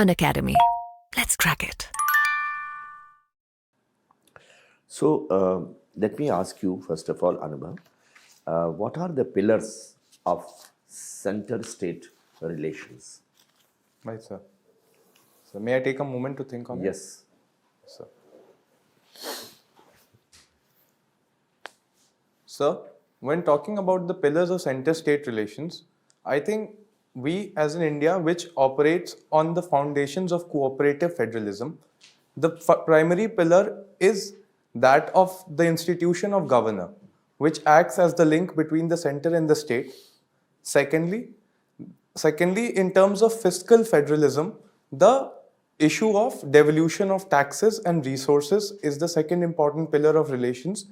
Unacademy. Let's crack it. So, let me ask you, first of all, Anubhav, what are the pillars of center-state relations? Right, sir. So, may I take a moment to think on it? Yes. Sir. Sir, when talking about the pillars of center-state relations, I think we as in India, which operates on the foundations of cooperative federalism, the primary pillar is that of the institution of governor, which acts as the link between the center and the state. Secondly, in terms of fiscal federalism, the issue of devolution of taxes and resources is the second important pillar of relations.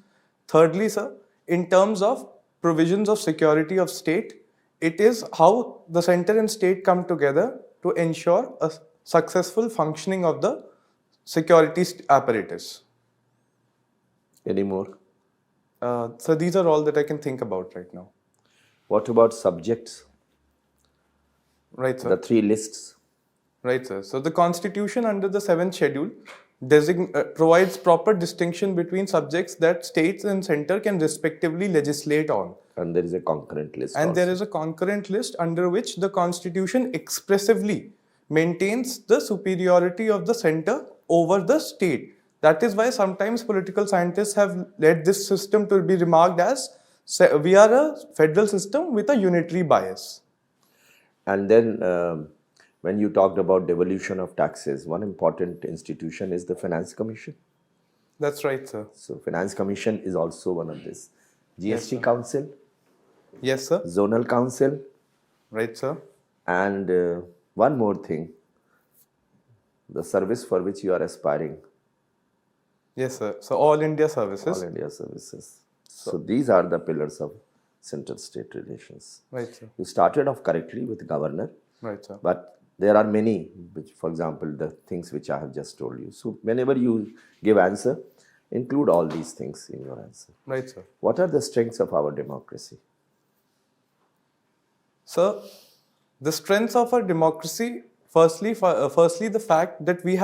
Thirdly, sir, in terms of provisions of security of state, it is how the center and state come together to ensure a successful functioning of the security apparatus. Any more? So these are all that I can think about right now. What about subjects? Right, sir. The three lists? Right, sir. So the Constitution under the 7th schedule provides proper distinction between subjects that states and center can respectively legislate on. And there is a concurrent list. And also. there is a concurrent list under which the Constitution expressively maintains the superiority of the center over the state. That is why sometimes political scientists have led this system to be remarked as we are a federal system with a unitary bias. And then when you talked about devolution of taxes, one important institution is the Finance Commission. That's right, sir. So Finance Commission is also one of this. GST Yes, Council, Yes, sir. Zonal Council, Right, sir. and one more thing, the service for which you are aspiring, Yes, sir. So all India services. All India Services. So these are the pillars of center-state relations. Right, sir. You started off correctly with governor, Right, sir. but there are many, which, for example, the things which I have just told you. So whenever you give answer, include all these things in your answer. Right, sir. What are the strengths of our democracy? Sir, the strengths of our democracy, firstly, the fact that we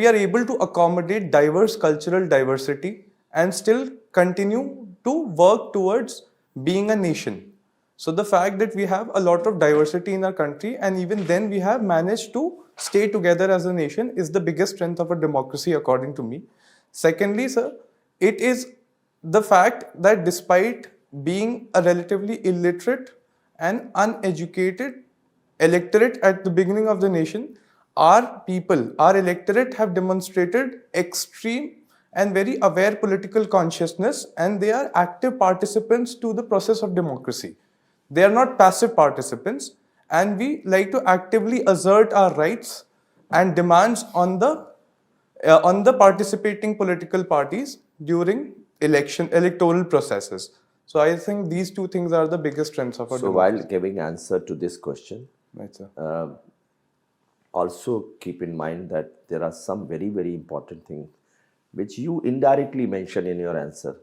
are able to accommodate diverse cultural diversity and still continue to work towards being a nation. So the fact that we have a lot of diversity in our country and even then we have managed to stay together as a nation is the biggest strength of a democracy according to me. Secondly, sir, it is the fact that despite being a relatively illiterate and uneducated electorate at the beginning of the nation, our people, our electorate have demonstrated extreme and very aware political consciousness and they are active participants to the process of democracy. They are not passive participants and we like to actively assert our rights and demands on the participating political parties during electoral processes. So I think these two things are the biggest strengths of our democracy. While giving answer to this question, Right, sir. also keep in mind that there are some very, very important things which you indirectly mention in your answer.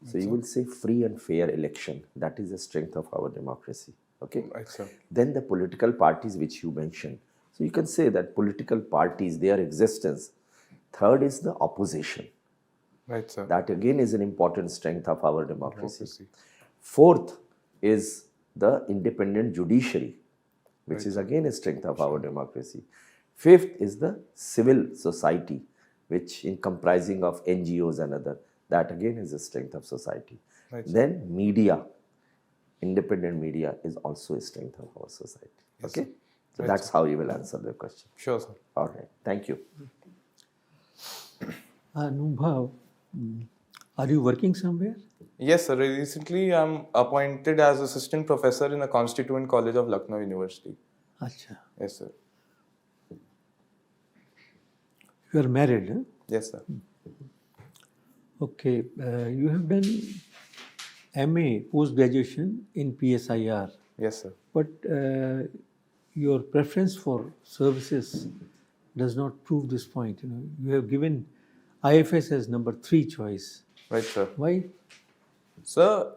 So you will say free and fair election. That is the strength of our democracy. Okay. Right, sir. Then the political parties which you mentioned. So you can say that political parties, their existence. Third is the opposition. Right, sir. That again is an important strength of our democracy. Democracy. Fourth is the independent judiciary, which is again a strength of our democracy. Fifth is the civil society, which in comprising of NGOs and other, that again is a strength of society. Right, sir. Then media, independent media is also a strength of our society. Yes, Okay, sir. so Right, that's how you will answer the question. Sure, sir. All right, thank you. Anubhav, are you working somewhere? Yes, sir. Recently, I'm appointed as assistant professor in the Constituent College of Lucknow University. Acha. Yes, sir. You are married, huh? Yes, sir. Okay. You have done MA post-graduation in PSIR, Yes, sir. but your preference for services does not prove this point. You have given IFS as number 3 choice. Right, sir. Why? Sir,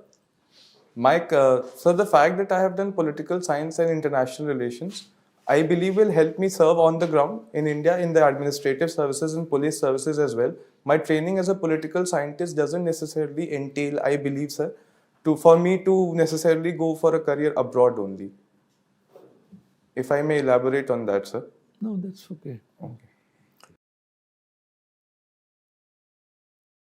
the fact that I have done political science and international relations, I believe will help me serve on the ground in India in the administrative services and police services as well. My training as a political scientist doesn't necessarily entail, I believe, sir, for me to necessarily go for a career abroad only. If I may elaborate on that, sir. No, that's okay. Okay.